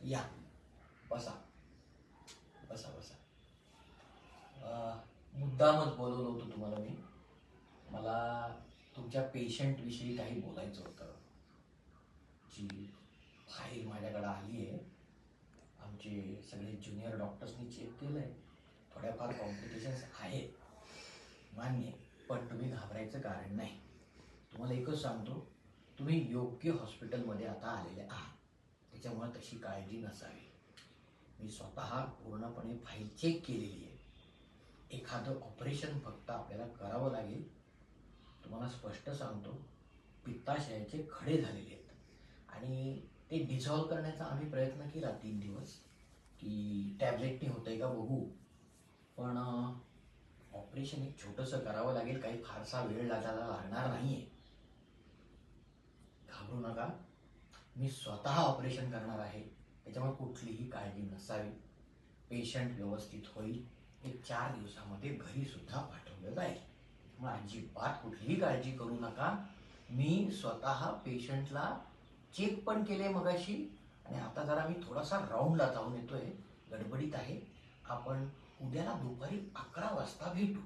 या बसा बसा बसा. मुद्दामच बोलवलं होतं तुम्हाला मी. मला तुमच्या पेशंटविषयी काही बोलायचं होतं. जी फाईल माझ्याकडे आली आहे. आमचे सगळे ज्युनियर डॉक्टर्सनी चेक केलं आहे. थोड्याफार कॉम्प्लिकेशन्स आहेत मान्य, पण तुम्ही घाबरायचं कारण नाही. तुम्हाला एकच सांगतो, तुम्ही योग्य हॉस्पिटलमध्ये आता आलेले आहात. त्याच्यामुळे तशी काळजी नसावी. मी स्वतः पूर्णपणे फाईल चेक केलेली आहे. एखादं ऑपरेशन फक्त आपल्याला करावं लागेल. तुम्हाला स्पष्ट सांगतो, पित्ताशयाचे खडे झालेले आहेत आणि ते डिझॉल्व करण्याचा आम्ही प्रयत्न केला 3 दिवस की टॅबलेटनी होतंय का बघू, पण ऑपरेशन एक छोटंसं करावं लागेल. काही फारसा वेळ लागायला लागणार नाही आहे. घाबरू नका. मी स्वतः ऑपरेशन करणार आहे. त्याच्यामुळे कुठलीही काळजी नसावी. पेशंट व्यवस्थित होईल. एक 4 दिवसामध्ये घरी सुद्धा पाठवलं जाईल. मग अजिबात कुठलीही काळजी करू नका. मी स्वतः पेशंटला चेक पण केले मगाशी आणि आता जरा मी थोडासा राऊंडला जाऊन येतोय. गडबडीत आहे. आपण उद्याला दुपारी 11 वाजता भेटू.